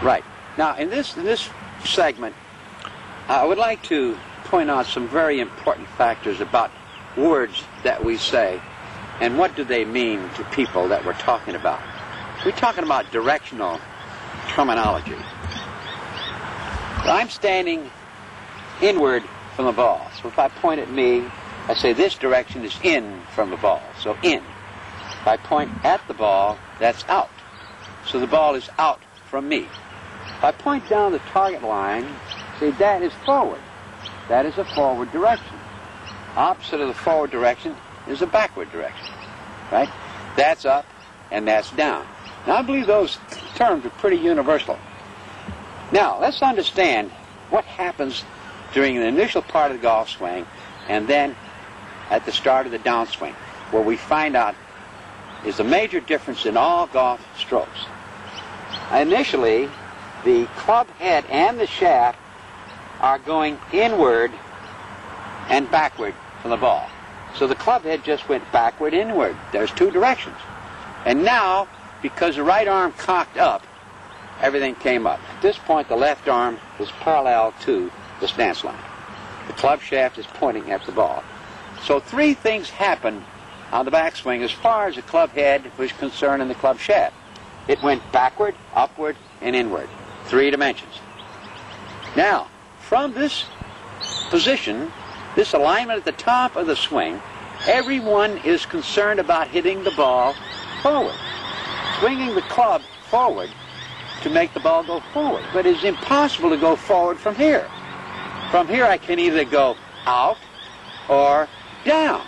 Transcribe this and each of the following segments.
Right. Now, in this segment, I would like to point out some very important factors about words that we say and what do they mean to people that we're talking about. We're talking about directional terminology. I'm standing inward from the ball. So if I point at me, I say this direction is in from the ball. So in. If I point at the ball, that's out. So the ball is out from me. If I point down the target line, say that is forward. That is a forward direction. Opposite of the forward direction is a backward direction. Right? That's up and that's down. Now I believe those terms are pretty universal. Now let's understand what happens during the initial part of the golf swing and then at the start of the downswing, where we find out is the major difference in all golf strokes. Initially, the club head and the shaft are going inward and backward from the ball. So the club head just went backward, inward. There's two directions. And now, because the right arm cocked up, everything came up. At this point, the left arm is parallel to the stance line. The club shaft is pointing at the ball. So three things happened on the backswing as far as the club head was concerned and the club shaft. It went backward, upward, and inward. 3 dimensions. Now, from this position, this alignment at the top of the swing, everyone is concerned about hitting the ball forward. Swinging the club forward to make the ball go forward. But it's impossible to go forward from here. From here I can either go out or down.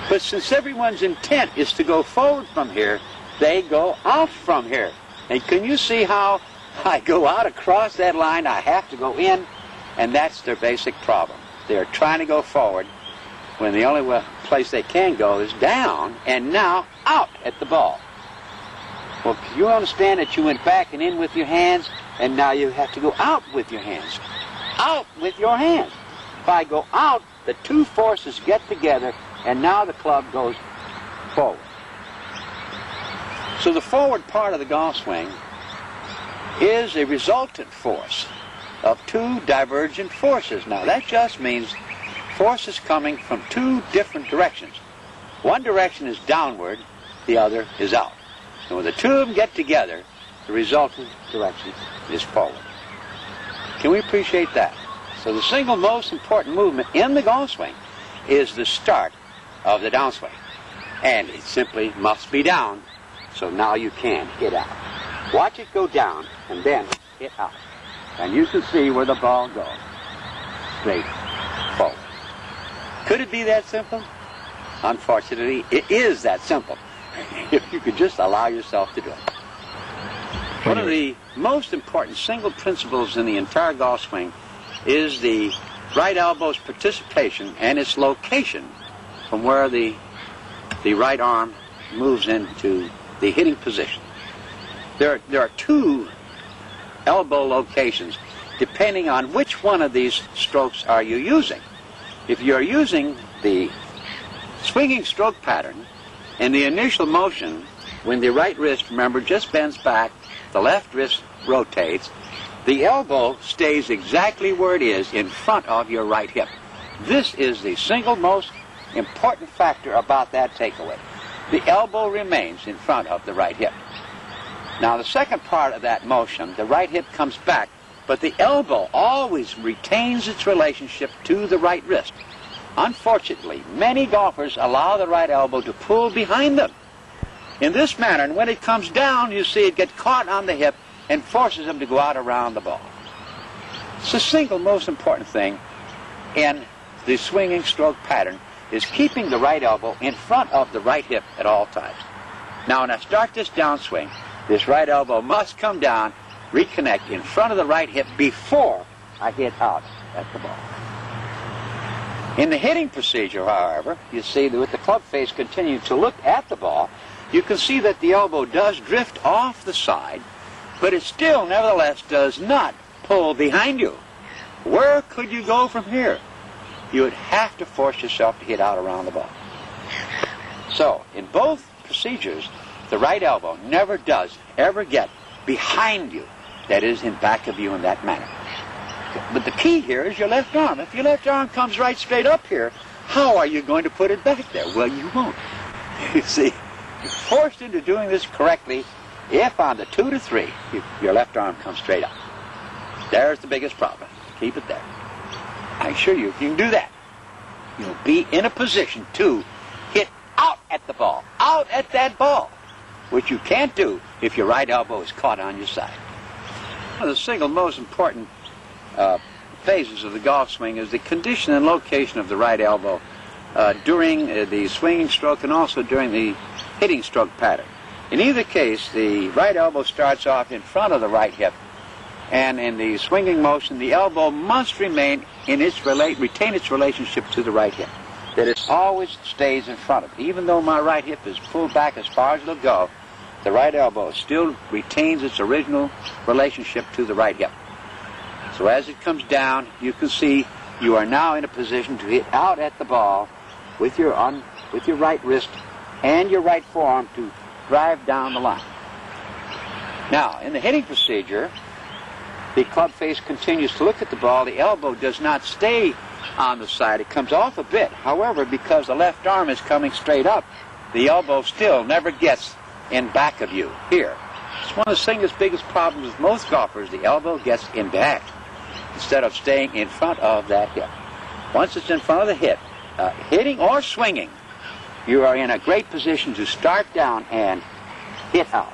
But since everyone's intent is to go forward from here, they go out from here. And can you see how I go out across that line? I have to go in, and that's their basic problem. They're trying to go forward when the only place they can go is down and now out at the ball. Well, you understand that you went back and in with your hands, and now you have to go out with your hands. Out with your hands. If I go out, the two forces get together, and now the club goes forward. So the forward part of the golf swing is a resultant force of two divergent forces. Now that just means forces coming from two different directions. One direction is downward, the other is out. And when the two of them get together, the resultant direction is forward. Can we appreciate that? So the single most important movement in the golf swing is the start of the downswing. And it simply must be down, so now you can hit out. Watch it go down and then hit out. And you can see where the ball goes. Straight forward. Could it be that simple? Unfortunately, it is that simple. If you could just allow yourself to do it. One of the most important single principles in the entire golf swing is the right elbow's participation and its location from where the right arm moves into the hitting position. There are two elbow locations depending on which one of these strokes are you using. If you're using the swinging stroke pattern in the initial motion, when the right wrist, remember, just bends back, the left wrist rotates, the elbow stays exactly where it is in front of your right hip. This is the single most important factor about that takeaway. The elbow remains in front of the right hip. Now the second part of that motion, the right hip comes back, but the elbow always retains its relationship to the right wrist. Unfortunately, many golfers allow the right elbow to pull behind them in this manner, and when it comes down, you see it get caught on the hip and forces them to go out around the ball. It's the single most important thing in the swinging stroke pattern is keeping the right elbow in front of the right hip at all times. Now when I start this downswing, this right elbow must come down, reconnect in front of the right hip before I hit out at the ball. In the hitting procedure, however, you see that with the club face continuing to look at the ball, you can see that the elbow does drift off the side, but it still, nevertheless, does not pull behind you. Where could you go from here? You would have to force yourself to hit out around the ball. So, in both procedures, the right elbow never does ever get behind you, that is, in back of you in that manner. But the key here is your left arm. If your left arm comes right straight up here, how are you going to put it back there? Well, you won't. You see, you're forced into doing this correctly if on the 2 to 3, your left arm comes straight up. There's the biggest problem. Keep it there. I assure you, if you can do that, you'll be in a position to hit out at the ball, out at that ball, which you can't do if your right elbow is caught on your side. One of the single most important phases of the golf swing is the condition and location of the right elbow during the swinging stroke and also during the hitting stroke pattern. In either case, the right elbow starts off in front of the right hip, and in the swinging motion, the elbow must retain its relationship to the right hip. That it always stays in front of it. Even though my right hip is pulled back as far as it'll go, the right elbow still retains its original relationship to the right hip. So as it comes down, you can see you are now in a position to hit out at the ball with your right wrist and your right forearm to drive down the line. Now, in the hitting procedure, the club face continues to look at the ball. The elbow does not stay on the side. It comes off a bit. However, because the left arm is coming straight up, the elbow still never gets in back of you here. It's one of the single biggest problems with most golfers. The elbow gets in back instead of staying in front of that hip. Once it's in front of the hip, hitting or swinging, you are in a great position to start down and hit out.